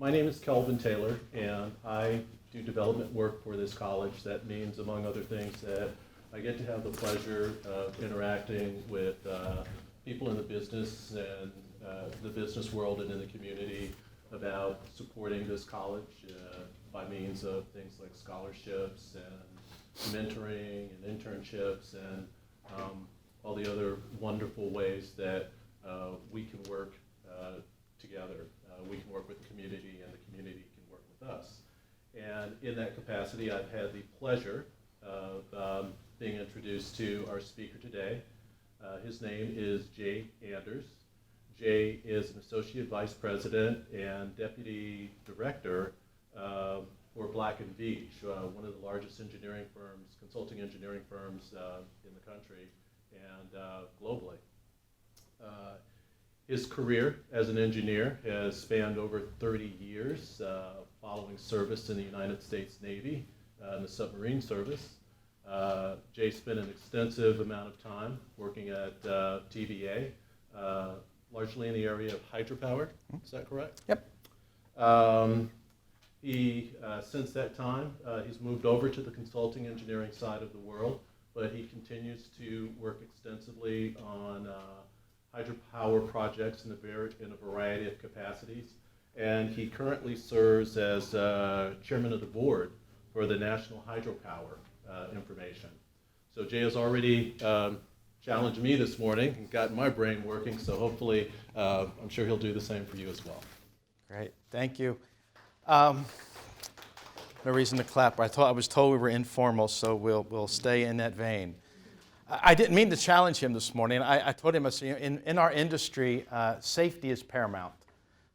My name is Kelvin Taylor, and I do development work for this college. That means, among other things, that I get to have the pleasure of interacting with people in the business and the business world and in the community about supporting this college by means of things like scholarships and mentoring and internships and all the other wonderful ways that we can work together. We can work with the community and the community can work with us. And in that capacity, I've had the pleasure of being introduced to our speaker today. His name is Jay Anders. Jay is an Associate Vice President and Deputy Director for Black & Veatch, one of the largest engineering firms, consulting engineering firms in the country and globally. His career as an engineer has spanned over 30 years, following service in the United States Navy in the submarine service. Jay spent an extensive amount of time working at TVA, largely in the area of hydropower. Is that correct? Yep. Since that time, he's moved over to the consulting engineering side of the world, but he continues to work extensively on hydropower projects in a variety of capacities. And he currently serves as chairman of the board for the National Hydropower Information. So Jay has already challenged me this morning and gotten my brain working, so hopefully I'm sure he'll do the same for you as well. Great, thank you. No reason to clap. I was told we were informal, so we'll stay in that vein. I didn't mean to challenge him this morning. I told him, in our industry, safety is paramount.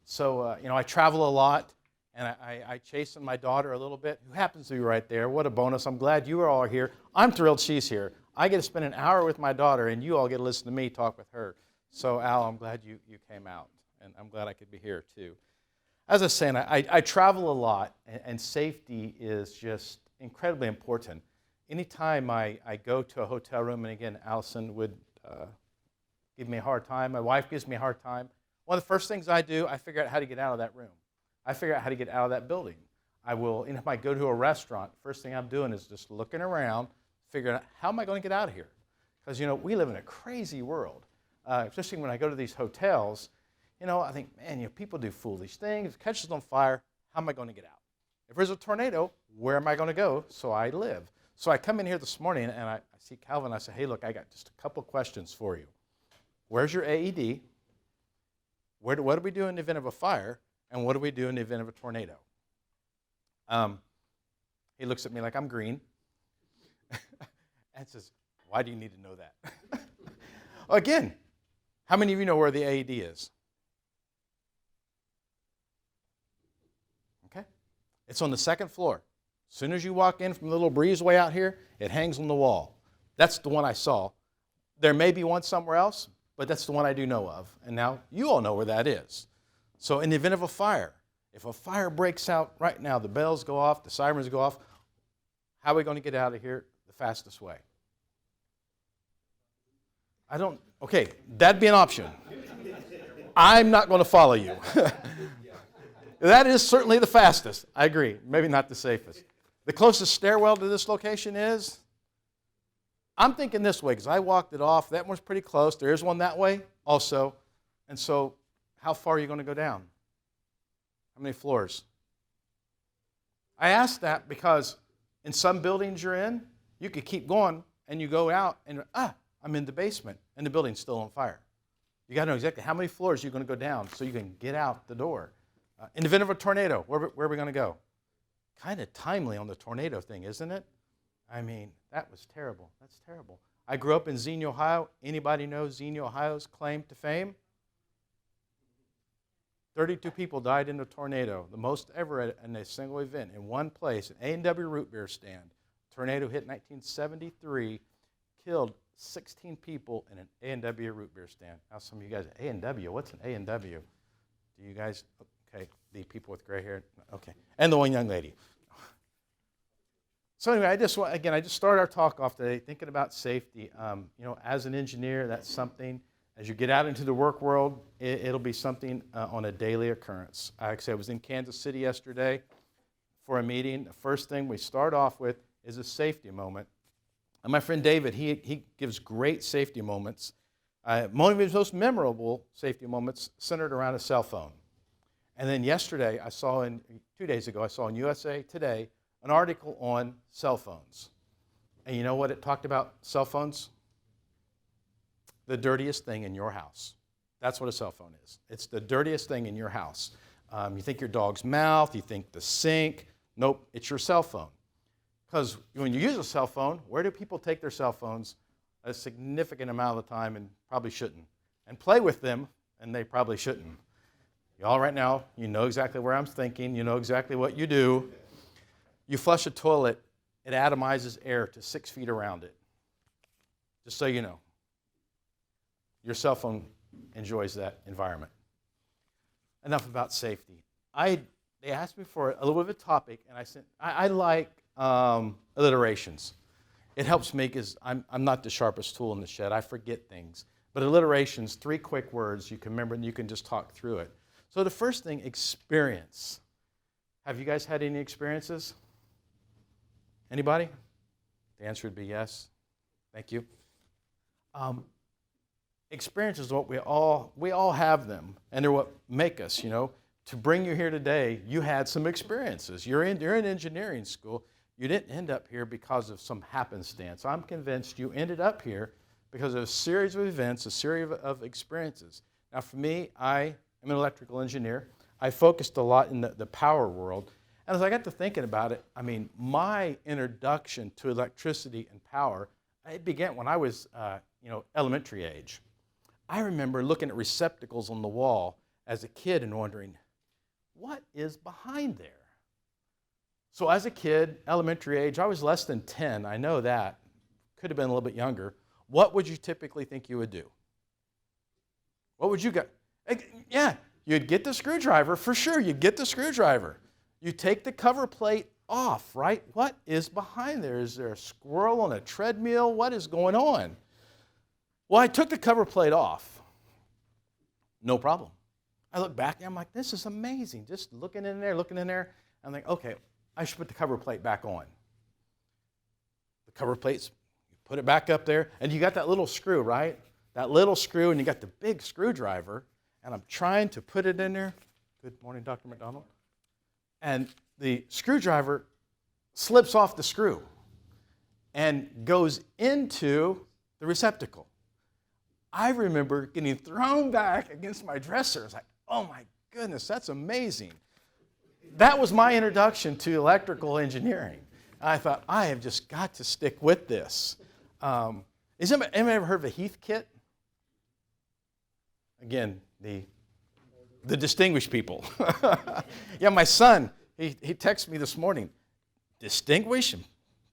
So, I travel a lot, and I chasten my daughter a little bit, who happens to be right there. What a bonus. I'm glad you are all here. I'm thrilled she's here. I get to spend an hour with my daughter, and you all get to listen to me talk with her. So, Al, I'm glad you came out, and I'm glad I could be here, too. As I was saying, I travel a lot, and safety is just incredibly important. Anytime I go to a hotel room, and again, Allison would give me a hard time, my wife gives me a hard time, one of the first things I do, I figure out how to get out of that room. I figure out how to get out of that building. If I go to a restaurant, first thing I'm doing is just looking around, figuring out how am I going to get out of here? Because, we live in a crazy world, especially when I go to these hotels. I think, man, people do foolish things. If it catches on fire, how am I going to get out? If there's a tornado, where am I going to go so I live? So I come in here this morning, and I see Calvin. I say, hey, look, I got just a couple questions for you. Where's your AED? What do we do in the event of a fire? And what do we do in the event of a tornado? He looks at me like I'm green and says, why do you need to know that? Again, how many of you know where the AED is? Okay. It's on the second floor. As soon as you walk in from the little breezeway out here, it hangs on the wall. That's the one I saw. There may be one somewhere else, but that's the one I do know of. And now you all know where that is. So in the event of a fire, if a fire breaks out right now, the bells go off, the sirens go off, how are we going to get out of here the fastest way? Okay, that'd be an option. I'm not going to follow you. That is certainly the fastest. I agree. Maybe not the safest. The closest stairwell to this location is, I'm thinking this way because I walked it off. That one's pretty close. There is one that way also. And so how far are you going to go down? How many floors? I ask that because in some buildings you're in, you could keep going and you go out and, I'm in the basement and the building's still on fire. You got to know exactly how many floors you're going to go down so you can get out the door. In the event of a tornado, where are we going to go? Kind of timely on the tornado thing, isn't it? I mean, that was terrible. That's terrible. I grew up in Xenia, Ohio. Anybody know Xenia, Ohio's claim to fame? 32 people died in a tornado, the most ever in a single event in one place, an A&W root beer stand. Tornado hit in 1973, killed 16 people in an A&W root beer stand. Now some of you guys, A&W, what's an A&W? Do you guys, okay, the people with gray hair, okay, and the one young lady. So anyway, I just started our talk off today thinking about safety. As an engineer, that's something, As you get out into the work world, it'll be something on a daily occurrence. Like I said, I was in Kansas City yesterday for a meeting. The first thing we start off with is a safety moment. And my friend David, he gives great safety moments. One of his most memorable safety moments centered around a cell phone. And then yesterday, 2 days ago, I saw in USA Today an article on cell phones. And you know what it talked about cell phones? The dirtiest thing in your house. That's what a cell phone is. It's the dirtiest thing in your house. You think your dog's mouth, you think the sink. Nope, it's your cell phone. Because when you use a cell phone, where do people take their cell phones a significant amount of the time and probably shouldn't? And play with them, and they probably shouldn't. Y'all right now, you know exactly where I'm thinking. You know exactly what you do. You flush a toilet, it atomizes air to 6 feet around it. Just so you know. Your cell phone enjoys that environment. Enough about safety. They asked me for a little bit of a topic, and I said, I like alliterations. It helps me because I'm not the sharpest tool in the shed. I forget things. But alliterations, 3 quick words you can remember, and you can just talk through it. So the first thing, experience. Have you guys had any experiences? Anybody? The answer would be yes. Thank you. Experiences is what we all have them, and they're what make us, you know. To bring you here today, you had some experiences. You're in engineering school. You didn't end up here because of some happenstance. I'm convinced you ended up here because of a series of events, a series of experiences. Now, for me, I am an electrical engineer. I focused a lot in the power world. And as I got to thinking about it, I mean, my introduction to electricity and power, it began when I was, elementary age. I remember looking at receptacles on the wall as a kid and wondering, what is behind there? So as a kid, elementary age, I was less than 10. I know that. Could have been a little bit younger. What would you typically think you would do? What would you get? Yeah, you'd get the screwdriver. For sure, you'd get the screwdriver. You take the cover plate off, right? What is behind there? Is there a squirrel on a treadmill? What is going on? Well, I took the cover plate off. No problem. I look back and I'm like, this is amazing. Just looking in there. I'm like, okay, I should put the cover plate back on. The cover plates, you put it back up there, and you got that little screw, right? That little screw, and you got the big screwdriver, and I'm trying to put it in there. Good morning, Dr. McDonald. And the screwdriver slips off the screw and goes into the receptacle. I remember getting thrown back against my dresser. I was like, oh my goodness, that's amazing. That was my introduction to electrical engineering. I thought, I have just got to stick with this. Has anybody ever heard of a Heath kit? Again, the distinguished people. Yeah, my son, he texted me this morning, distinguished, and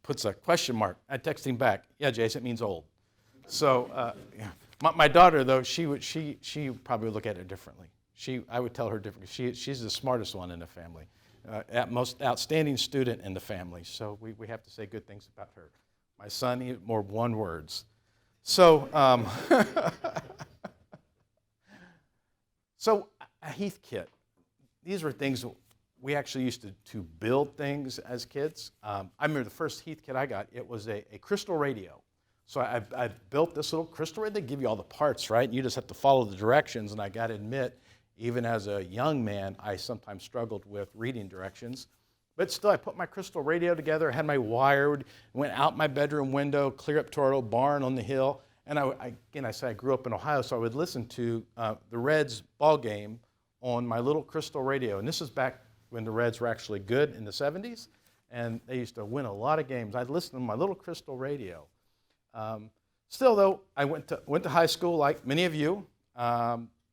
puts a question mark. I texted him back, yeah, Jason, it means old. So, yeah. My daughter, though, she probably would look at it differently. I would tell her differently. She's the smartest one in the family, most outstanding student in the family. So we have to say good things about her. My son, he more one words. So, so a Heath kit. These were things we actually used to build things as kids. I remember the first Heath kit I got. It was a crystal radio. So I built this little crystal radio. They give you all the parts, right? You just have to follow the directions. And I got to admit, even as a young man, I sometimes struggled with reading directions. But still, I put my crystal radio together. I had my wire, went out my bedroom window, clear up to our old barn on the hill. And I said I grew up in Ohio, so I would listen to the Reds ball game on my little crystal radio. And this is back when the Reds were actually good in the 70s. And they used to win a lot of games. I'd listen to my little crystal radio. Still, though, I went to high school like many of you. We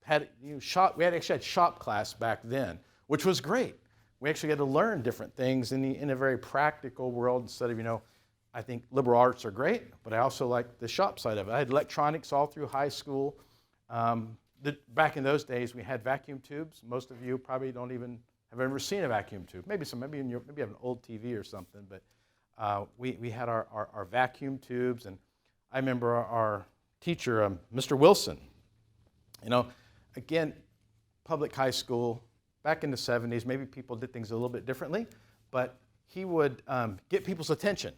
actually had shop class back then, which was great. We actually had to learn different things in a very practical world instead of, I think liberal arts are great, but I also like the shop side of it. I had electronics all through high school. Back in those days, we had vacuum tubes. Most of you probably don't even have ever seen a vacuum tube. Maybe you have an old TV or something, but we had our vacuum tubes, and I remember our teacher, Mr. Wilson. You know, again, public high school, back in the 70s, maybe people did things a little bit differently, but he would get people's attention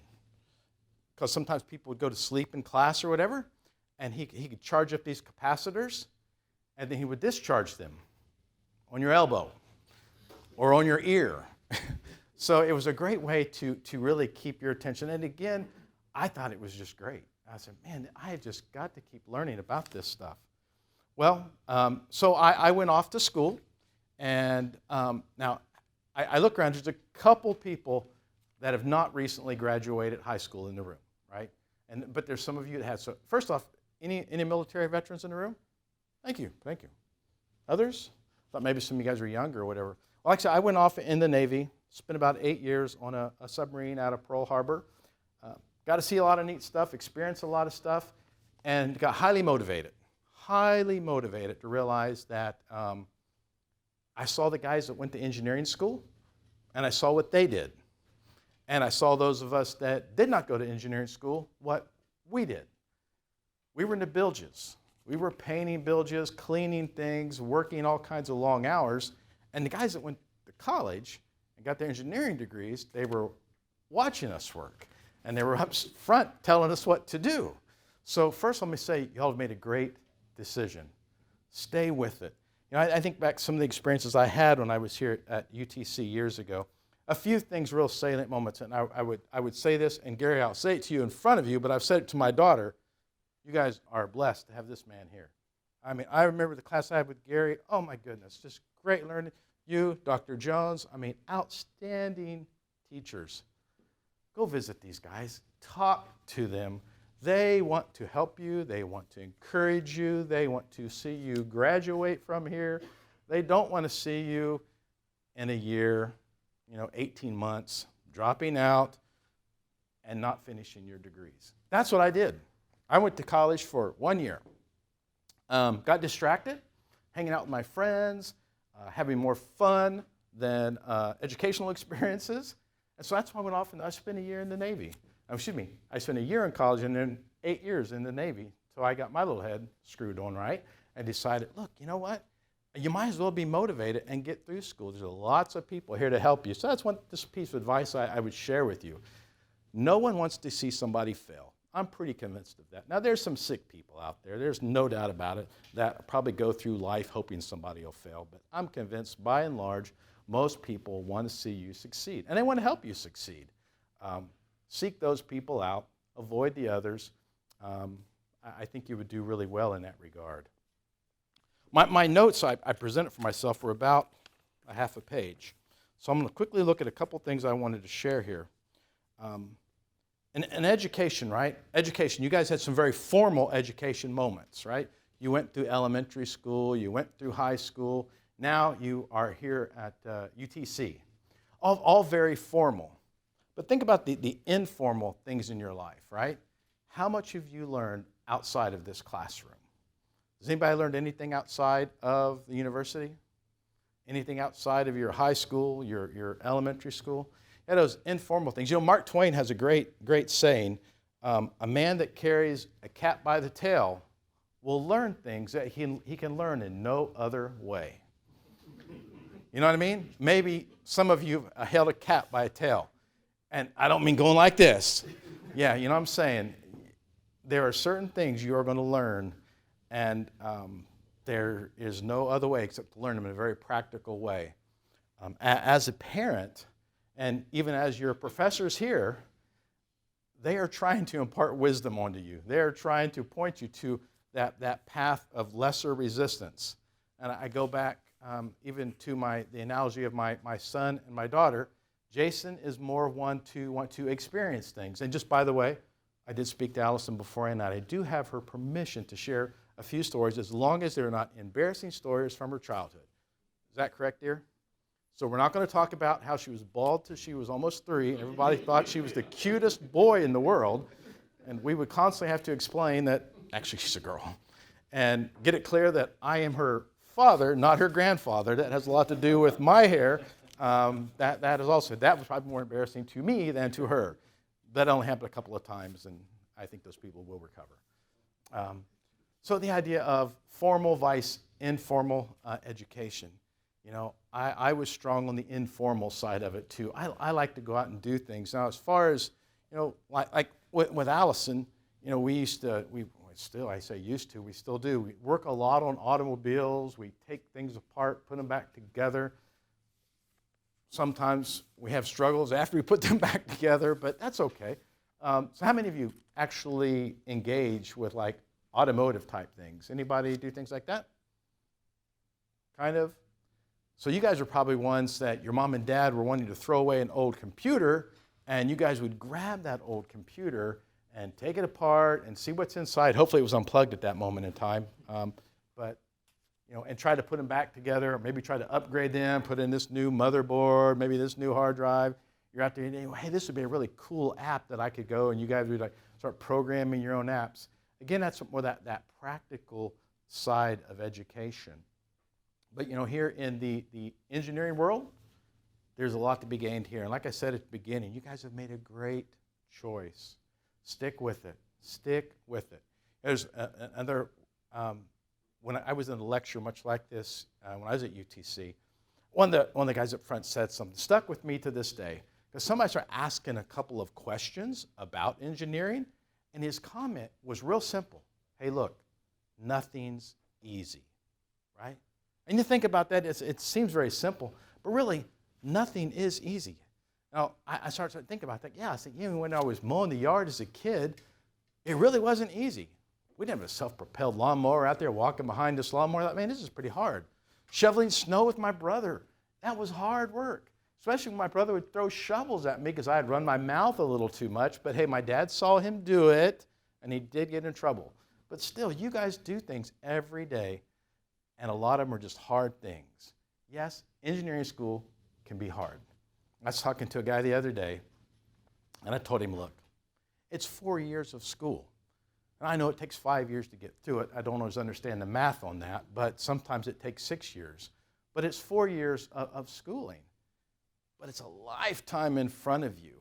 because sometimes people would go to sleep in class or whatever, and he could charge up these capacitors, and then he would discharge them on your elbow or on your ear. So it was a great way to really keep your attention. And again, I thought it was just great. I said, man, I have just got to keep learning about this stuff. Well, so I went off to school, and now I look around. There's a couple people that have not recently graduated high school in the room, right? But there's some of you that have. So first off, any military veterans in the room? Thank you. Others? Thought maybe some of you guys were younger or whatever. Well, like I said, I went off in the Navy, spent about 8 years on a submarine out of Pearl Harbor. Got to see a lot of neat stuff, experienced a lot of stuff, and got highly motivated to realize that I saw the guys that went to engineering school, and I saw what they did. And I saw those of us that did not go to engineering school, what we did. We were into bilges. We were painting bilges, cleaning things, working all kinds of long hours. And the guys that went to college and got their engineering degrees, they were watching us work. And they were up front telling us what to do. So first, let me say, y'all have made a great decision. Stay with it. You know, I think back some of the experiences I had when I was here at UTC years ago. A few things, real salient moments, and I would say this, and Gary, I'll say it to you in front of you, but I've said it to my daughter. You guys are blessed to have this man here. I mean, I remember the class I had with Gary. Oh, my goodness, just great learning. You, Dr. Jones, I mean, outstanding teachers. Go visit these guys. Talk to them. They want to help you. They want to encourage you. They want to see you graduate from here. They don't want to see you in a year, 18 months, dropping out and not finishing your degrees. That's what I did. I went to college for 1 year. Got distracted, hanging out with my friends, having more fun than educational experiences. And so that's why I went off and I spent a year in the Navy. I spent a year in college and then 8 years in the Navy. So I got my little head screwed on right and decided, look, you know what? You might as well be motivated and get through school. There's lots of people here to help you. So that's this piece of advice I would share with you. No one wants to see somebody fail. I'm pretty convinced of that. Now, there's some sick people out there. There's no doubt about it that probably go through life hoping somebody will fail. But I'm convinced, by and large, most people want to see you succeed. And they want to help you succeed. Seek those people out. Avoid the others. I think you would do really well in that regard. My notes I presented for myself were about a half a page. So I'm going to quickly look at a couple things I wanted to share here. In education, right? Education, you guys had some very formal education moments, right? You went through elementary school, you went through high school, now you are here at UTC. All very formal. But think about the informal things in your life, right? How much have you learned outside of this classroom? Has anybody learned anything outside of the university? Anything outside of your high school, your elementary school? Yeah, those informal things. Mark Twain has a great saying, a man that carries a cat by the tail will learn things that he can learn in no other way. You know what I mean? Maybe some of you held a cat by a tail. And I don't mean going like this. Yeah, you know what I'm saying? There are certain things you are going to learn, and there is no other way except to learn them in a very practical way. As a parent, and even as your professors here, they are trying to impart wisdom onto you. They are trying to point you to that path of lesser resistance. And I go back even to the analogy of my son and my daughter. Jason is more one to want to experience things. And just by the way, I did speak to Allison beforehand, and I do have her permission to share a few stories as long as they're not embarrassing stories from her childhood. Is that correct, dear? So we're not going to talk about how she was bald till she was almost 3, and everybody thought she was the cutest boy in the world, and we would constantly have to explain that actually she's a girl, and get it clear that I am her father, not her grandfather. That has a lot to do with my hair. That was probably more embarrassing to me than to her. That only happened a couple of times, and I think those people will recover. So the idea of formal vice informal education. You know, I was strong on the informal side of it too. I like to go out and do things. Now, as far as, you know, like with Allison, you know, we still, I say used to, we still do. We work a lot on automobiles. We take things apart, put them back together. Sometimes we have struggles after we put them back together, but that's okay. So how many of you actually engage with like automotive type things? Anybody do things like that? Kind of? So you guys are probably ones that your mom and dad were wanting to throw away an old computer, and you guys would grab that old computer and take it apart and see what's inside. Hopefully it was unplugged at that moment in time. But you know, and try to put them back together, or maybe try to upgrade them, put in this new motherboard, maybe this new hard drive. You're out there and you think, hey, this would be a really cool app that I could go, and you guys would like start programming your own apps. Again, that's more that practical side of education. But you know, here in the engineering world, there's a lot to be gained here. And like I said at the beginning, you guys have made a great choice. Stick with it. Stick with it. There's another, when I was in a lecture much like this, when I was at UTC, one of the guys up front said something, stuck with me to this day. Because somebody started asking a couple of questions about engineering, and his comment was real simple. Hey, look, nothing's easy, right? And you think about that, it seems very simple, but really, nothing is easy. Now, I started to think about that. Yeah, I said, even when I was mowing the yard as a kid, it really wasn't easy. We didn't have a self-propelled lawnmower out there walking behind this lawnmower. I thought, man, this is pretty hard. Shoveling snow with my brother, that was hard work. Especially when my brother would throw shovels at me because I had run my mouth a little too much. But hey, my dad saw him do it, and he did get in trouble. But still, you guys do things every day, and a lot of them are just hard things. Yes, engineering school can be hard. I was talking to a guy the other day, and I told him, look, it's 4 years of school. And I know it takes 5 years to get through it. I don't always understand the math on that, but sometimes it takes 6 years. But it's 4 years of schooling. But it's a lifetime in front of you.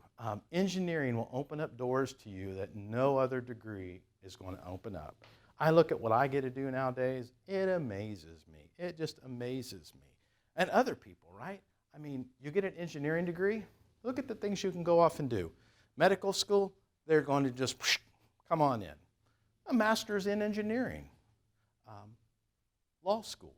Engineering will open up doors to you that no other degree is going to open up. I look at what I get to do nowadays, it amazes me. It just amazes me. And other people, right? I mean, you get an engineering degree, look at the things you can go off and do. Medical school, they're going to just come on in. A master's in engineering. Law school.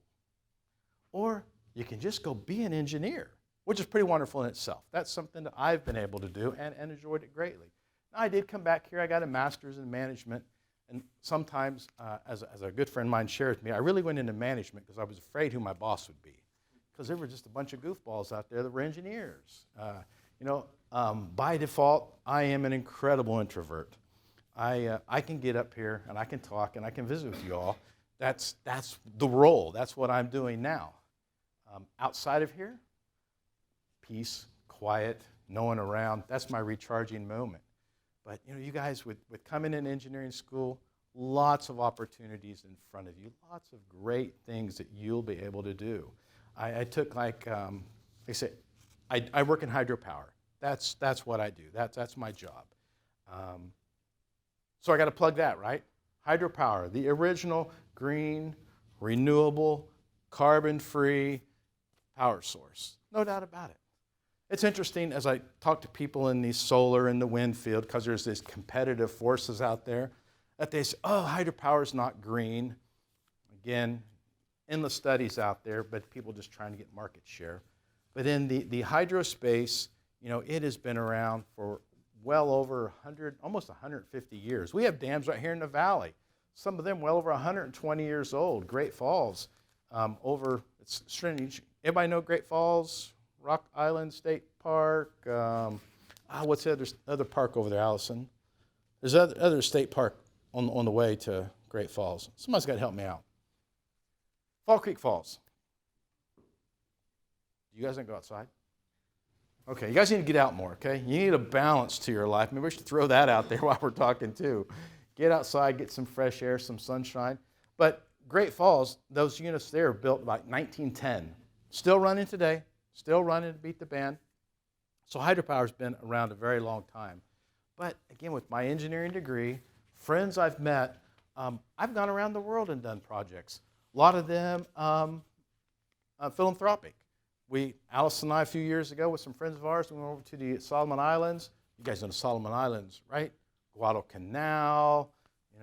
Or you can just go be an engineer, which is pretty wonderful in itself. That's something that I've been able to do and enjoyed it greatly. Now, I did come back here. I got a master's in management. And sometimes, as a good friend of mine shared with me, I really went into management because I was afraid who my boss would be. Because there were just a bunch of goofballs out there that were engineers. By default, I am an incredible introvert. I can get up here and I can talk and I can visit with you all. That's the role. That's what I'm doing now. Outside of here, peace, quiet, no one around. That's my recharging moment. But you guys with coming in engineering school, lots of opportunities in front of you, lots of great things that you'll be able to do. I took they say, I work in hydropower. That's what I do. That's my job. So I got to plug that, right? Hydropower, the original green, renewable, carbon-free power source. No doubt about it. It's interesting as I talk to people in the solar and the wind field, because there's these competitive forces out there, that they say, oh, hydropower is not green. Again, endless studies out there, but people just trying to get market share. But in the hydro space, it has been around for well over 100, almost 150 years. We have dams right here in the valley. Some of them well over 120 years old. Great Falls, it's strange. Everybody know Great Falls, Rock Island State Park? What's the other park over there, Allison? There's other state park on the way to Great Falls. Somebody's got to help me out. Fall Creek Falls. You guys didn't go outside? Okay, you guys need to get out more, okay? You need a balance to your life. Maybe we should throw that out there while we're talking too. Get outside, get some fresh air, some sunshine. But Great Falls, those units there are built about 1910. Still running today, still running to beat the band. So hydropower's been around a very long time. But again, with my engineering degree, friends I've met I've gone around the world and done projects. A lot of them philanthropic. Alice and I, a few years ago, with some friends of ours, we went over to the Solomon Islands. You guys know the Solomon Islands, right? Guadalcanal,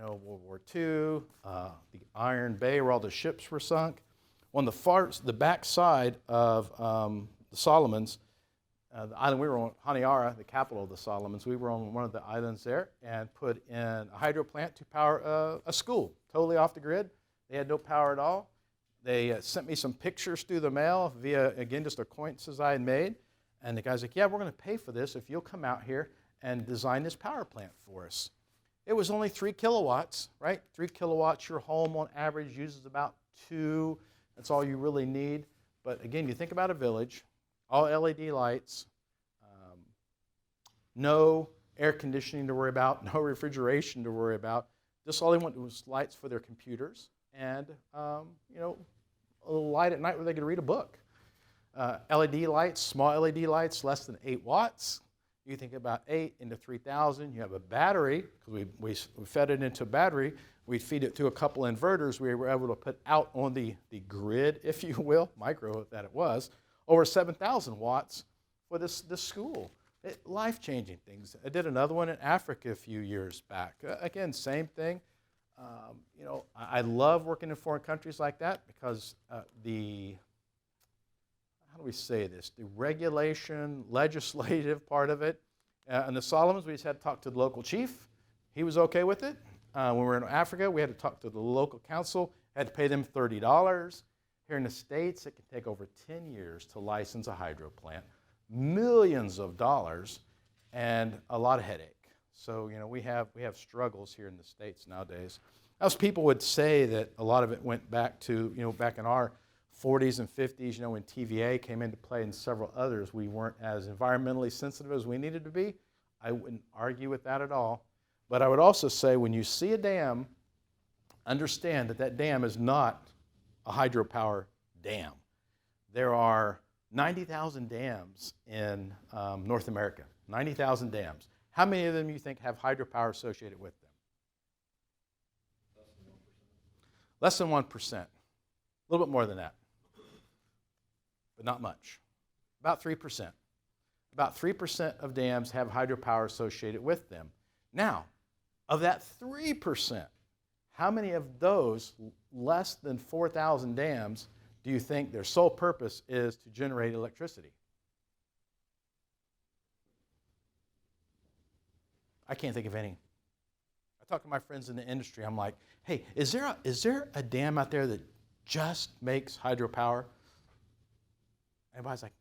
World War II, the Iron Bay where all the ships were sunk. On the back side of the Solomons, the island we were on, Honiara, the capital of the Solomons, we were on one of the islands there and put in a hydro plant to power a school, totally off the grid. They had no power at all. They sent me some pictures through the mail via, again, just acquaintances I had made. And the guy's like, yeah, we're going to pay for this if you'll come out here and design this power plant for us. It was only 3 kilowatts, right? 3 kilowatts, your home on average uses about 2. That's all you really need. But again, you think about a village, all LED lights, no air conditioning to worry about, no refrigeration to worry about. Just all they wanted was lights for their computers and, a little light at night where they could read a book. LED lights, small LED lights, less than 8 watts. You think about 8 into 3,000. You have a battery, because we fed it into a battery. We feed it to a couple inverters. We were able to put out on the grid, if you will, micro that it was, over 7,000 watts for this school. Life-changing things. I did another one in Africa a few years back. Again, same thing. I love working in foreign countries like that because how do we say this? The regulation, legislative part of it. In the Solomons, we just had to talk to the local chief. He was okay with it. When we were in Africa, we had to talk to the local council, had to pay them $30. Here in the States, it can take over 10 years to license a hydro plant, millions of dollars, and a lot of headache. So, we have struggles here in the States nowadays. As people would say that a lot of it went back to, back in our 40s and 50s, when TVA came into play and several others, we weren't as environmentally sensitive as we needed to be. I wouldn't argue with that at all. But I would also say when you see a dam, understand that that dam is not a hydropower dam. There are 90,000 dams in North America, 90,000 dams. How many of them you think have hydropower associated with them? Less than 1%. A little bit more than that, but not much. About 3%. About 3% of dams have hydropower associated with them. Now, of that 3%, how many of those less than 4,000 dams do you think their sole purpose is to generate electricity? I can't think of any. I talk to my friends in the industry. I'm like, hey, is there a dam out there that just makes hydropower? Everybody's like,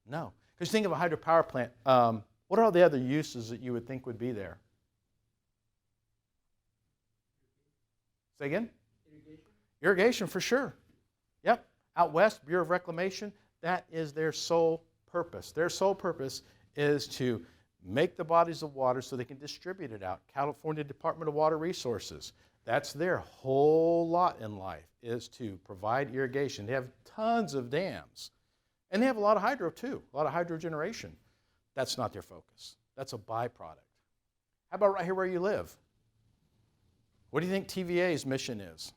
no. Because think of a hydropower plant. What are all the other uses that you would think would be there? Say again? Irrigation. Irrigation, for sure. Yep. Out west, Bureau of Reclamation, that is their sole purpose. Their sole purpose is to make the bodies of water so they can distribute it out. California Department of Water Resources, that's their whole lot in life, is to provide irrigation. They have tons of dams. And they have a lot of hydro too, a lot of hydro generation. That's not their focus. That's a byproduct. How about right here where you live? What do you think TVA's mission is?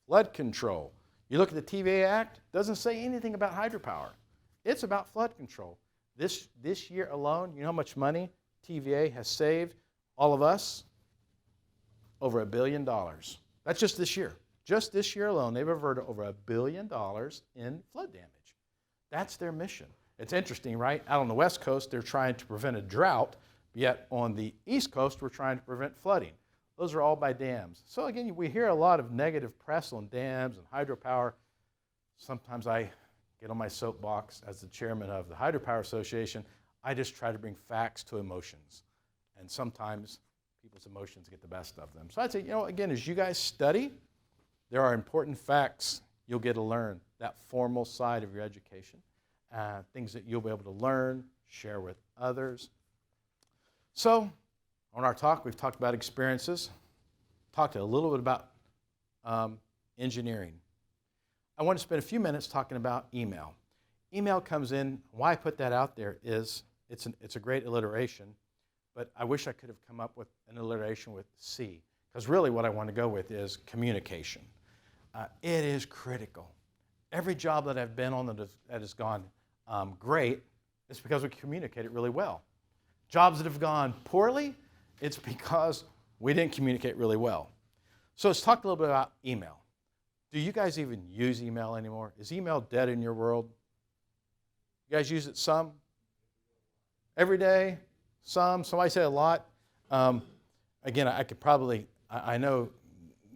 Flood control. You look at the TVA Act, it doesn't say anything about hydropower. It's about flood control. This year alone, you know how much money TVA has saved all of us? Over $1 billion. That's just this year. Just this year alone, they've averted over $1 billion in flood damage. That's their mission. It's interesting, right? Out on the West Coast, they're trying to prevent a drought, yet on the East Coast, we're trying to prevent flooding. Those are all by dams. So again, we hear a lot of negative press on dams and hydropower. Sometimes I get on my soapbox as the chairman of the Hydropower Association. I just try to bring facts to emotions. And sometimes people's emotions get the best of them. So I'd say, again, as you guys study, there are important facts you'll get to learn, that formal side of your education, things that you'll be able to learn, share with others. So on our talk, we've talked about experiences, talked a little bit about engineering. I want to spend a few minutes talking about email. Email comes in. Why I put that out there is it's a great alliteration, but I wish I could have come up with an alliteration with C, because really what I want to go with is communication. It is critical. Every job that I've been on that has gone great, it's because we communicated really well. Jobs that have gone poorly, it's because we didn't communicate really well. So let's talk a little bit about email. Do you guys even use email anymore? Is email dead in your world? You guys use it some? Every day? Some? Somebody say a lot? Again, I could probably, I know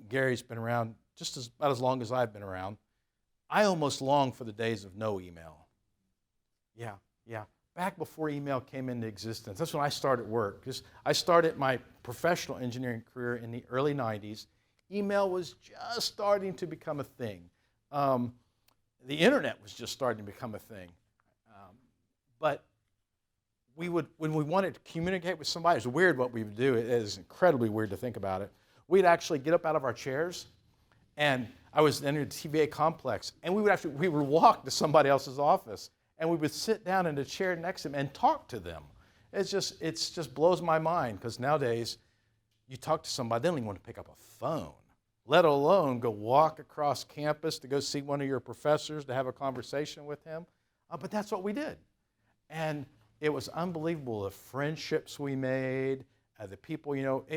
Gary's been around just about as long as I've been around. I almost long for the days of no email. Yeah. Back before email came into existence, that's when I started work. I started my professional engineering career in the early 90s. Email was just starting to become a thing. The internet was just starting to become a thing. But when we wanted to communicate with somebody, it's weird what we would do. It is incredibly weird to think about it. We'd actually get up out of our chairs, and I was in the TVA complex, and we would walk to somebody else's office, and we would sit down in the chair next to them and talk to them. It just blows my mind, because nowadays, you talk to somebody, they don't even want to pick up a phone, let alone go walk across campus to go see one of your professors to have a conversation with him. But that's what we did. And it was unbelievable, the friendships we made, the people,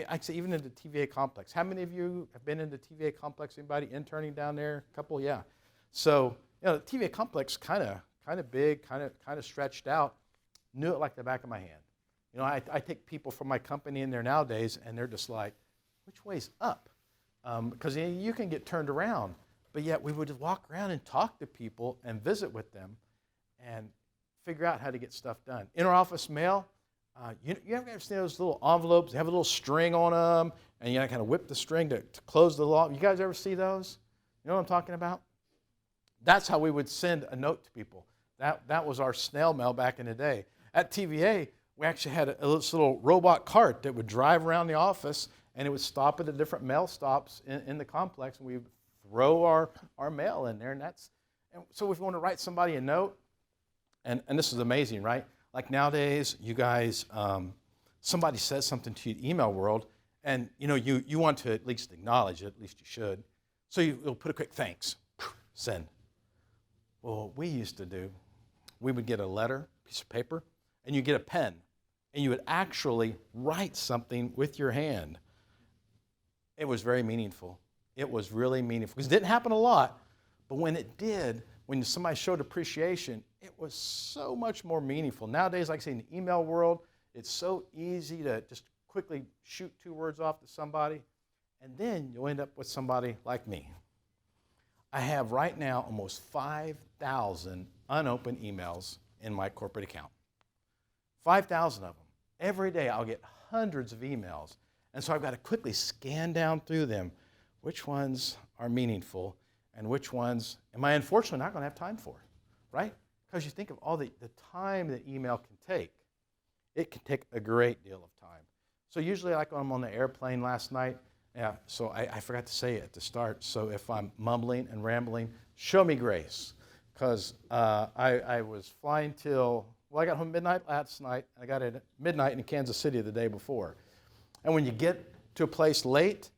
I'd say even in the TVA complex. How many of you have been in the TVA complex? Anybody interning down there? A couple, yeah. So, the TVA complex kind of big, kind of stretched out, knew it like the back of my hand. I take people from my company in there nowadays, and they're just like, which way's up? Because you can get turned around, but yet we would walk around and talk to people and visit with them and figure out how to get stuff done. Interoffice mail, you ever see those little envelopes? They have a little string on them, and you kind of whip the string to close the law. You guys ever see those? You know what I'm talking about? That's how we would send a note to people. That was our snail mail back in the day. At TVA, we actually had this little robot cart that would drive around the office, and it would stop at the different mail stops in the complex, and we would throw our mail in there. And so if you want to write somebody a note, and this is amazing, right? Like nowadays, you guys, somebody says something to you in the email world, and you want to at least acknowledge it, at least you should. So you'll put a quick thanks, send. Well, what we used to do, we would get a letter, piece of paper, and you get a pen, and you would actually write something with your hand. It was very meaningful. It was really meaningful, because it didn't happen a lot, but when it did, when somebody showed appreciation, it was so much more meaningful. Nowadays, like I say, in the email world, it's so easy to just quickly shoot 2 words off to somebody, and then you'll end up with somebody like me. I have right now almost 5,000 unopened emails in my corporate account. 5,000 of them. Every day I'll get hundreds of emails, and so I've got to quickly scan down through them, which ones are meaningful and which ones am I unfortunately not going to have time for, right? Because you think of all the time that email can take. It can take a great deal of time. So usually, like when I'm on the airplane last night, so I forgot to say it at the start, so if I'm mumbling and rambling, show me grace, because I was flying I got home midnight last night. I got at midnight in Kansas City the day before. And when you get to a place late,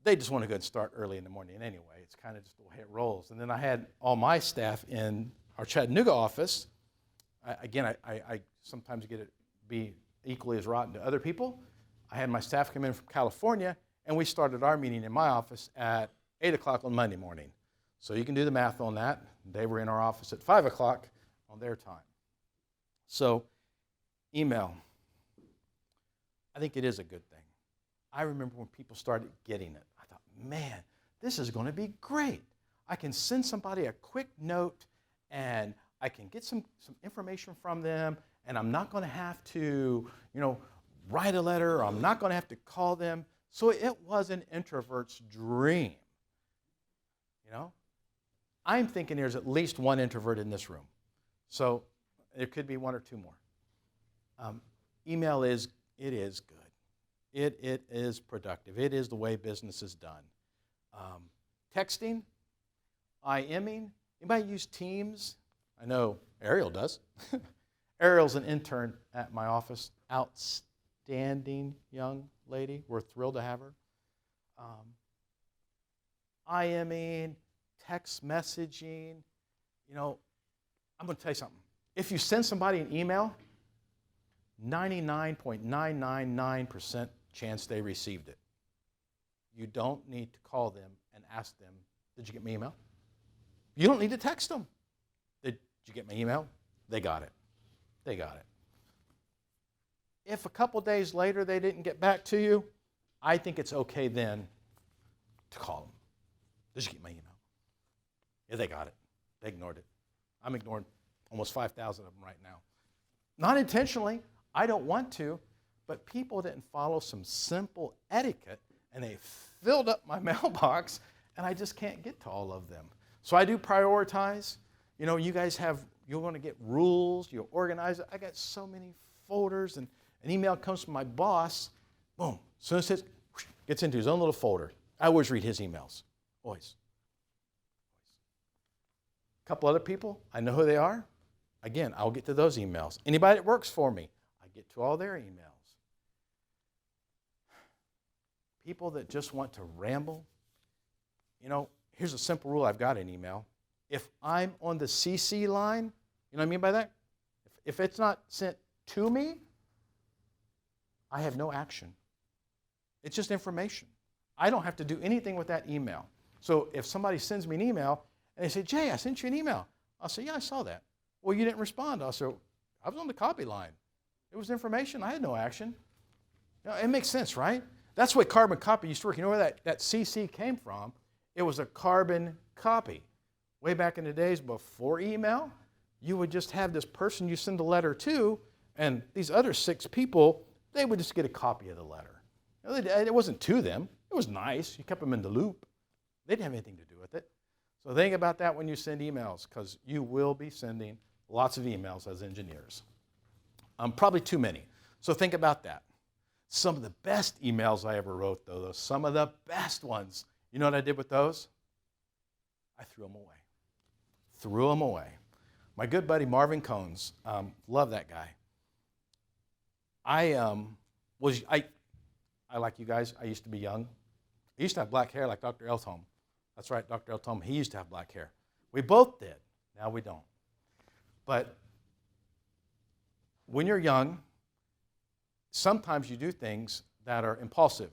they just want to go and start early in the morning anyway. It's kind of just the way it rolls. And then I had all my staff in our Chattanooga office. I sometimes get it be equally as rotten to other people. I had my staff come in from California, and we started our meeting in my office at 8 o'clock on Monday morning. So you can do the math on that. They were in our office at 5 o'clock on their time. So email, I think it is a good thing. I remember when people started getting it, I thought, man, this is going to be great. I can send somebody a quick note, and I can get some information from them, and I'm not going to have to, write a letter, or I'm not going to have to call them. So it was an introvert's dream. I'm thinking there's at least one introvert in this room. So there could be 1 or 2 more. Email is good. It is productive. It is the way business is done. Texting, IMing. Anybody use Teams? I know Ariel does. Ariel's an intern at my office. Outstanding young lady. We're thrilled to have her. IMing, text messaging. You know, I'm going to tell you something. If you send somebody an email, 99.999% chance they received it. You don't need to call them and ask them, did you get my email? You don't need to text them. Did you get my email? They got it. They got it. If a couple days later they didn't get back to you, I think it's okay then to call them. Did you get my email? Yeah, they got it. They ignored it. I'm ignoring almost 5,000 of them right now. Not intentionally. I don't want to, but people didn't follow some simple etiquette, and they filled up my mailbox, and I just can't get to all of them. So I do prioritize. You know, you guys have, you're going to get rules, you'll organize it. I got so many folders, and an email comes from my boss, boom. As soon as it gets into his own little folder, I always read his emails, always. A couple other people, I know who they are. Again, I'll get to those emails. Anybody that works for me, I get to all their emails. People that just want to ramble, you know, here's a simple rule I've got in email. If I'm on the CC line, you know what I mean by that? If it's not sent to me, I have no action. It's just information. I don't have to do anything with that email. So if somebody sends me an email and they say, Jay, I sent you an email. I'll say, yeah, I saw that. Well, you didn't respond. I'll say, I was on the copy line. It was information. I had no action. You know, it makes sense, right? That's the way carbon copy used to work. You know where that CC came from? It was a carbon copy. Way back in the days before email, you would just have this person you send a letter to, and these other 6 people, they would just get a copy of the letter. You know, it wasn't to them. It was nice. You kept them in the loop. They didn't have anything to do with it. So think about that when you send emails, because you will be sending lots of emails as engineers. Probably too many. So think about that. Some of the best emails I ever wrote, though, some of the best ones, you know what I did with those? I threw them away. Threw them away. My good buddy Marvin Cones, love that guy. I like you guys, I used to be young. I used to have black hair like Dr. Eltholm. That's right, Dr. Eltholm, he used to have black hair. We both did. Now we don't. But when you're young, sometimes you do things that are impulsive.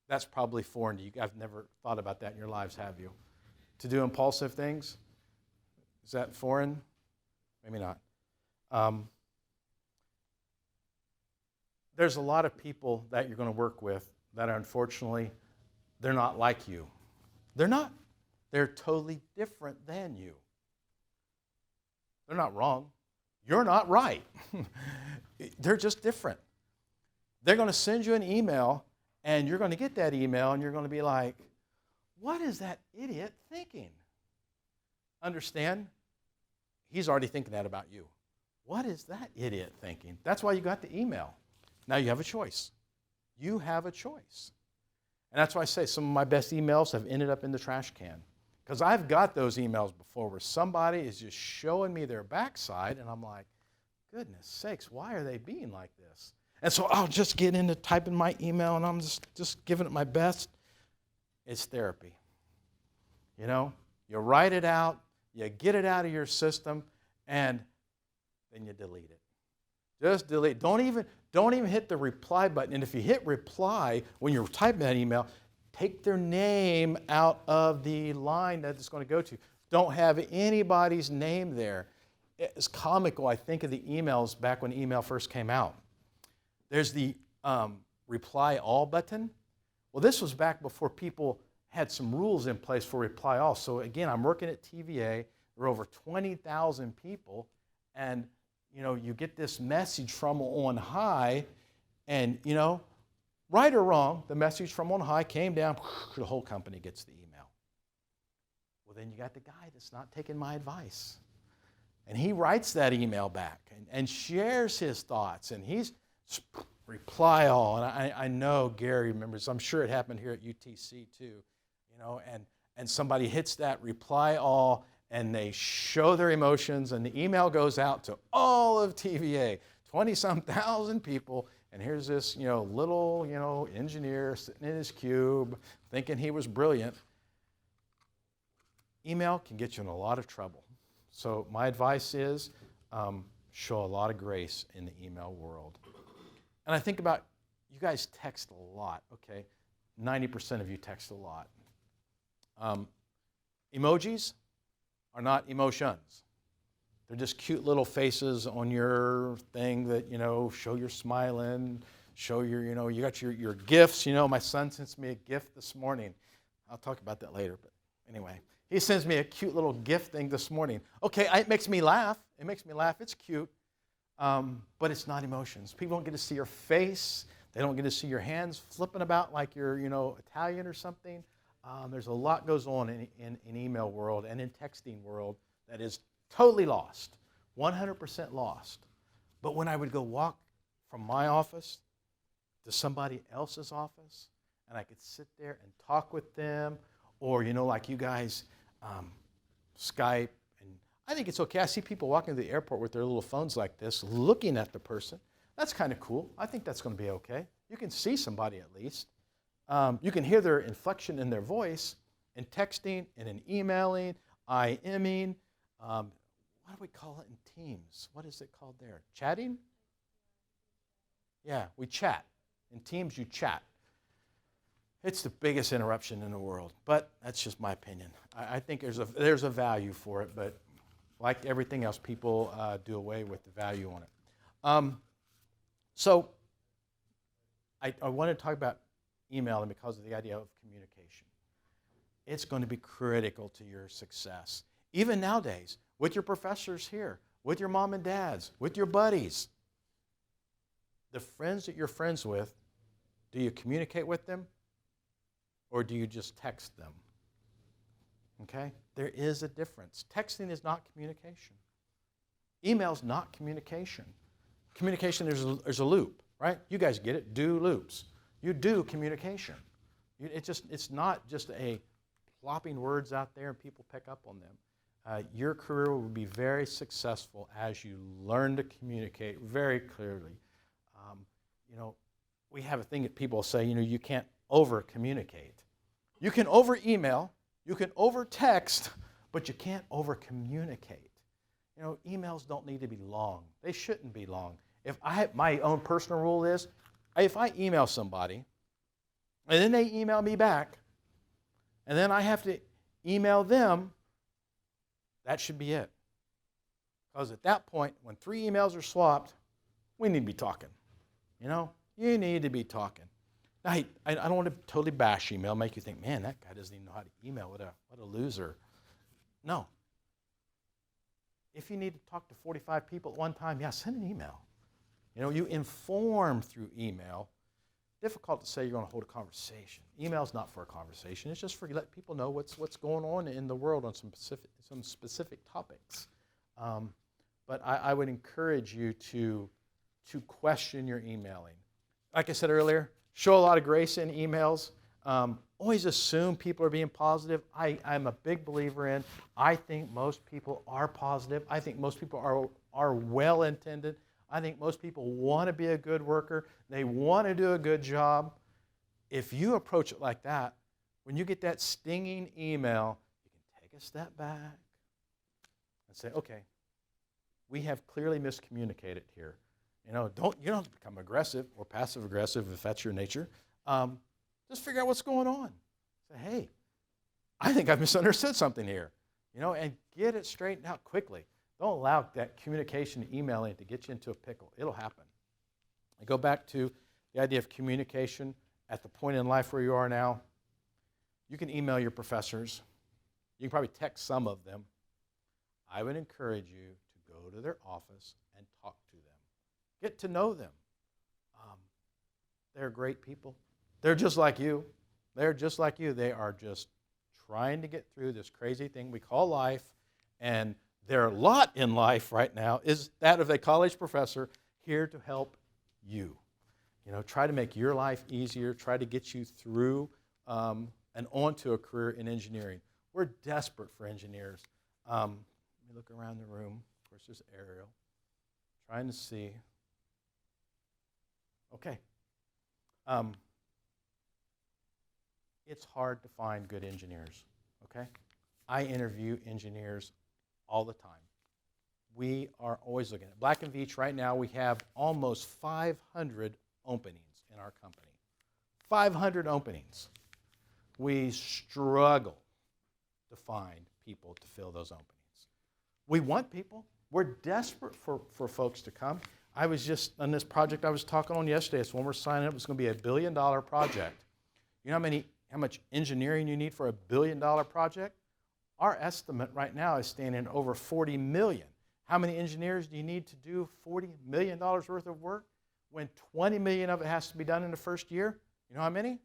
That's probably foreign to you. I've never thought about that in your lives, have you? To do impulsive things? Is that foreign? Maybe not. There's a lot of people that you're going to work with that are unfortunately, they're not like you. They're not. They're totally different than you. They're not wrong. You're not right. They're just different. They're going to send you an email, and you're going to get that email, and you're going to be like, what is that idiot thinking? Understand? He's already thinking that about you. What is that idiot thinking? That's why you got the email. Now you have a choice. You have a choice. And that's why I say some of my best emails have ended up in the trash can. Because I've got those emails before where somebody is just showing me their backside, and I'm like, goodness sakes, why are they being like this? And so I'll just get into typing my email, and I'm just giving it my best. It's therapy. You know, you write it out, you get it out of your system, and then you delete it. Just delete. Don't even hit the reply button. And if you hit reply when you're typing that email, take their name out of the line that it's going to go to. Don't have anybody's name there. It's comical, I think, of the emails back when email first came out. There's the reply all button. Well, this was back before people had some rules in place for reply all. So again, I'm working at TVA. There are over 20,000 people, and you know, you get this message from on high, and you know, right or wrong, the message from on high came down, the whole company gets the email. Well, then you got the guy that's not taking my advice. And he writes that email back and shares his thoughts, and he's reply all. And I know Gary remembers, I'm sure it happened here at UTC too, you know, and somebody hits that reply all, and they show their emotions, and the email goes out to all of TVA, 20-some thousand people, and here's this, you know, little, you know, engineer sitting in his cube thinking he was brilliant. Email can get you in a lot of trouble. So my advice is show a lot of grace in the email world. And I think about, you guys text a lot, okay? 90% of you text a lot. Emojis are not emotions. They're just cute little faces on your thing that, show you're smiling, show your, you got your gifts. My son sent me a gift this morning. I'll talk about that later, but anyway. He sends me a cute little gift thing this morning. Okay, it makes me laugh. It's cute, but it's not emotions. People don't get to see your face. They don't get to see your hands flipping about like you're, Italian or something. There's a lot goes on in email world and in texting world that is totally lost, 100% lost. But when I would go walk from my office to somebody else's office, and I could sit there and talk with them, or, like you guys, Skype, and I think it's okay. I see people walking to the airport with their little phones like this, looking at the person. That's kind of cool. I think that's going to be okay. You can see somebody at least. You can hear their inflection in their voice in texting and in emailing, IMing. What do we call it in Teams? What is it called there? Chatting? Yeah, we chat. In Teams, you chat. It's the biggest interruption in the world, but that's just my opinion. I think there's a value for it, but like everything else, people do away with the value on it. So I want to talk about emailing because of the idea of communication. It's going to be critical to your success. Even nowadays, with your professors here, with your mom and dads, with your buddies, the friends that you're friends with, do you communicate with them? Or do you just text them? Okay? There is a difference. Texting is not communication. Email's not communication. Communication, there's a loop, right? You guys get it, do loops. You do communication. It's not just a plopping words out there and people pick up on them. Your career will be very successful as you learn to communicate very clearly. We have a thing that people say, you can't over-communicate. You can over-email, you can over-text, but you can't over-communicate. Emails don't need to be long. They shouldn't be long. My own personal rule is, if I email somebody, and then they email me back, and then I have to email them, that should be it. Because at that point, when 3 emails are swapped, we need to be talking. You need to be talking. Now, I don't want to totally bash email, make you think, man, that guy doesn't even know how to email. What a loser. No. If you need to talk to 45 people at one time, send an email. You inform through email. Difficult to say you're going to hold a conversation. Email's not for a conversation. It's just for you let people know what's going on in the world on some specific topics. But I would encourage you to question your emailing. Like I said earlier, show a lot of grace in emails. Always assume people are being positive. I'm a big believer in, I think most people are positive. I think most people are well-intended. I think most people want to be a good worker. They want to do a good job. If you approach it like that, when you get that stinging email, you can take a step back and say, okay, we have clearly miscommunicated here. You don't have to become aggressive or passive-aggressive if that's your nature. Just figure out what's going on. Say, hey, I think I've misunderstood something here. And get it straightened out quickly. Don't allow that communication, emailing, to get you into a pickle. It'll happen. I go back to the idea of communication at the point in life where you are now. You can email your professors. You can probably text some of them. I would encourage you to go to their office and talk to them. Get to know them. They're great people. They're just like you. They're just like you. They are just trying to get through this crazy thing we call life, and their lot in life right now is that of a college professor here to help you. Try to make your life easier, try to get you through and onto a career in engineering. We're desperate for engineers. Let me look around the room. Of course, there's Ariel. Trying to see. Okay. it's hard to find good engineers, okay? I interview engineers all the time. We are always looking at Black & Veatch. Right now, we have almost 500 openings in our company. 500 openings. We struggle to find people to fill those openings. We want people. We're desperate for folks to come. I was just on this project I was talking on yesterday. It's when we're signing up. It's going to be $1 billion project. You know how much engineering you need for $1 billion project? Our estimate right now is standing at over $40 million. How many engineers do you need to do $40 million worth of work when $20 million of it has to be done in the first year? You know how many?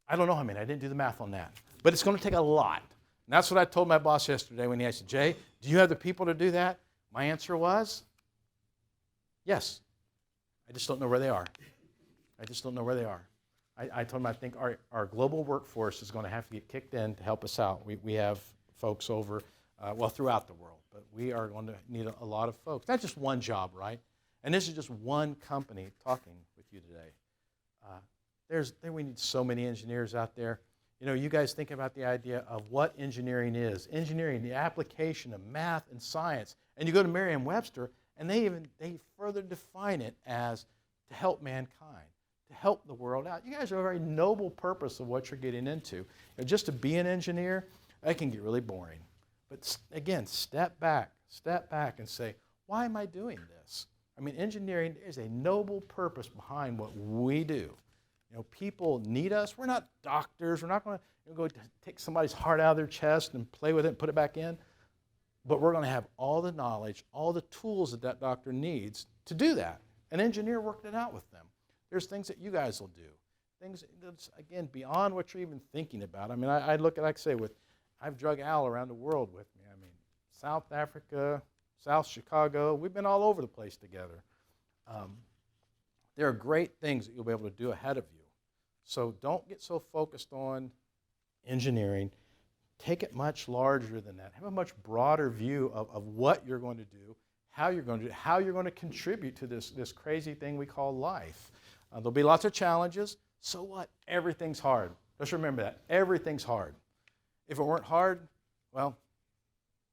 I don't know how many. I didn't do the math on that. But it's going to take a lot. And that's what I told my boss yesterday when he asked, Jay, do you have the people to do that? My answer was, yes. I just don't know where they are. I just don't know where they are. I told him I think our global workforce is going to have to get kicked in to help us out. We have folks over, throughout the world, but we are going to need a lot of folks. Not just one job, right? And this is just one company talking with you today. We need so many engineers out there. You know, you guys think about the idea of what engineering is. Engineering, the application of math and science. And you go to Merriam-Webster, and they further define it as to help mankind, to help the world out. You guys have a very noble purpose of what you're getting into. You know, just to be an engineer, that can get really boring. But again, step back and say, why am I doing this? I mean, engineering is a noble purpose behind what we do. You know, people need us. We're not doctors. We're not going to go take somebody's heart out of their chest and play with it and put it back in. But we're going to have all the knowledge, all the tools that doctor needs to do that. An engineer worked it out with them. There's things that you guys will do. Things that's, again, beyond what you're even thinking about. I mean, I look at, like I say, I've drug Al around the world with me. I mean, South Africa, South Chicago, we've been all over the place together. There are great things that you'll be able to do ahead of you. So don't get so focused on engineering. Take it much larger than that. Have a much broader view of what you're going to do, how you're going to do it, how you're going to contribute to this crazy thing we call life. There'll be lots of challenges. So what? Everything's hard. Just remember that. Everything's hard. If it weren't hard, well,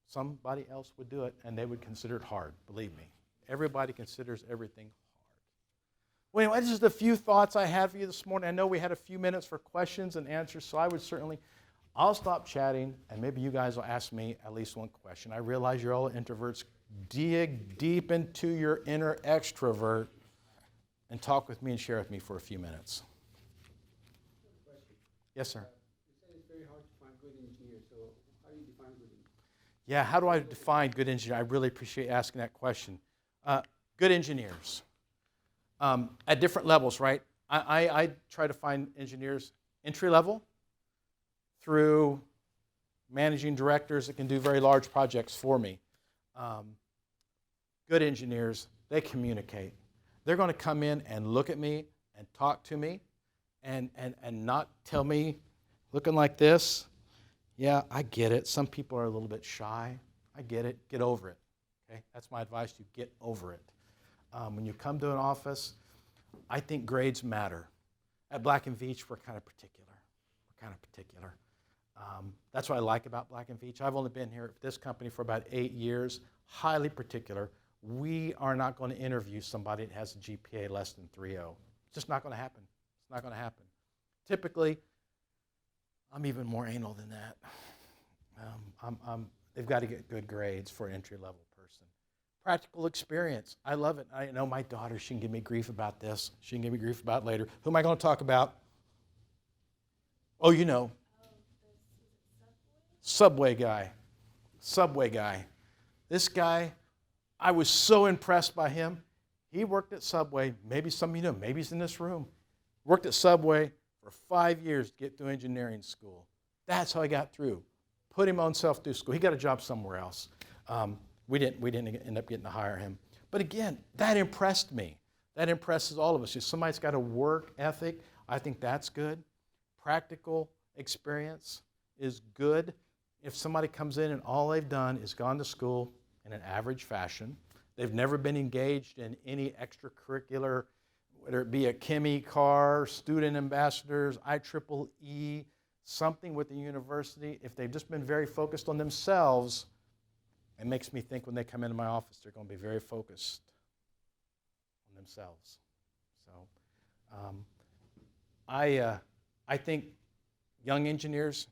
somebody else would do it, and they would consider it hard, believe me. Everybody considers everything hard. Well, anyway, this is the few thoughts I had for you this morning. I know we had a few minutes for questions and answers, so I'll stop chatting, and maybe you guys will ask me at least one question. I realize you're all introverts. Dig deep into your inner extrovert and talk with me and share with me for a few minutes. Yes, sir. You said it's very hard to find good engineers, so how do you define good engineers? Yeah, how do I define good engineer? I really appreciate asking that question. Good engineers. At different levels, right? I try to find engineers entry level through managing directors that can do very large projects for me. Good engineers, they communicate. They're going to come in and look at me and talk to me and not tell me looking like this. Yeah, I get it. Some people are a little bit shy. I get it. Get over it. Okay? That's my advice to you. Get over it. When you come to an office, I think grades matter. At Black & Veatch, we're kind of particular. That's what I like about Black & Veatch. I've only been here at this company for about 8 years, highly particular. We are not going to interview somebody that has a GPA less than 3.0. It's just not going to happen. It's not going to happen. Typically, I'm even more anal than that. They've got to get good grades for an entry-level person. Practical experience. I love it. I know my daughter, she can give me grief about this. She can give me grief about it later. Who am I going to talk about? Oh, you know. Subway guy. This guy, I was so impressed by him. He worked at Subway. Maybe some of you know, maybe he's in this room. Worked at Subway for 5 years to get through engineering school. That's how he got through. Put him on self-do school. He got a job somewhere else. We didn't end up getting to hire him. But again, that impressed me. That impresses all of us. If somebody's got a work ethic, I think that's good. Practical experience is good. If somebody comes in and all they've done is gone to school in an average fashion, they've never been engaged in any extracurricular whether it be a Kimmy Carr, student ambassadors, IEEE, something with the university, if they've just been very focused on themselves, it makes me think when they come into my office, they're going to be very focused on themselves. So I think young engineers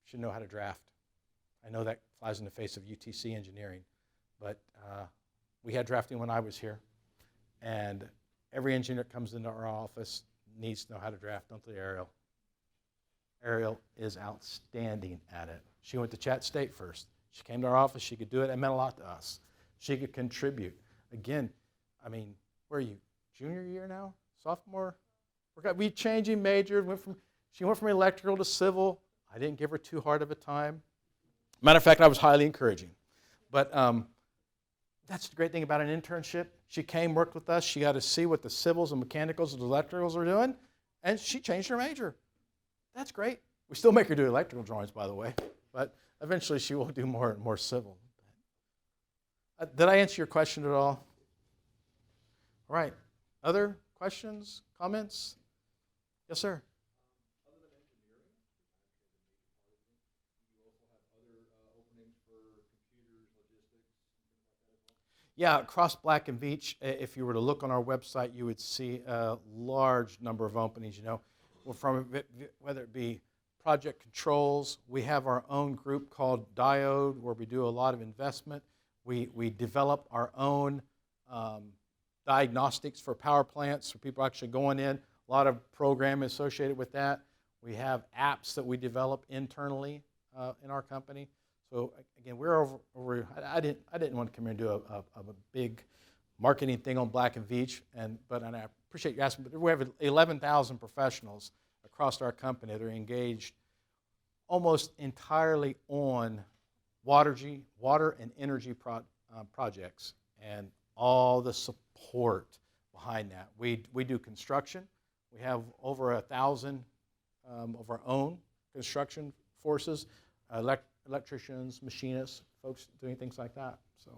should know how to draft. I know that flies in the face of UTC engineering, but we had drafting when I was here, and every engineer that comes into our office needs to know how to draft. Don't they, Ariel? Ariel is outstanding at it. She went to Chat State first. She came to our office. She could do it. It meant a lot to us. She could contribute. Again, I mean, where are you? Junior year now? Sophomore? We changing major. She went from electrical to civil. I didn't give her too hard of a time. Matter of fact, I was highly encouraging. But that's the great thing about an internship. She came, worked with us. She got to see what the civils and mechanicals and electricals are doing, and she changed her major. That's great. We still make her do electrical drawings, by the way, but eventually she will do more and more civil. Did I answer your question at all? All right. Other questions, comments? Yes, sir. Other than engineering, do you also have other openings for computers, logistics, and things like that as well? Yeah, across Black and Veatch, if you were to look on our website, you would see a large number of openings. You know, from whether it be project controls, we have our own group called Diode, where we do a lot of investment. We develop our own diagnostics for power plants, for people actually going in. A lot of programming associated with that. We have apps that we develop internally in our company. So again, we're over. I didn't want to come here and do a big marketing thing on Black and Veatch, but I appreciate you asking. But we have 11,000 professionals across our company that are engaged almost entirely on water and energy projects, and all the support behind that. We do construction. We have over 1,000 of our own construction forces, electricians, machinists, folks doing things like that. So,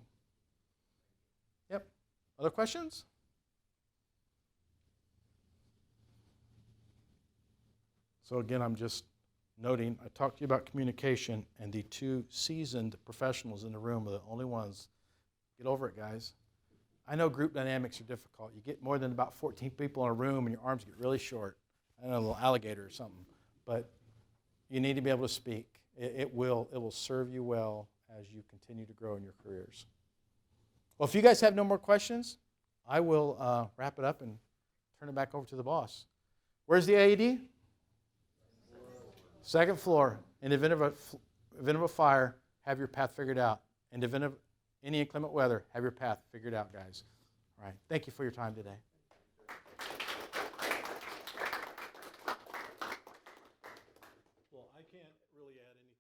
yep. Other questions? So again, I'm just noting, I talked to you about communication, and the two seasoned professionals in the room are the only ones. Get over it, guys. I know group dynamics are difficult. You get more than about 14 people in a room and your arms get really short. I don't know, a little alligator or something. But you need to be able to speak. It will serve you well as you continue to grow in your careers. Well, if you guys have no more questions, I will wrap it up and turn it back over to the boss. Where's the AED? Second floor. In the event of a fire, have your path figured out. In the event of any inclement weather, have your path figured out, guys. All right. Thank you for your time today. Well, I can't really add any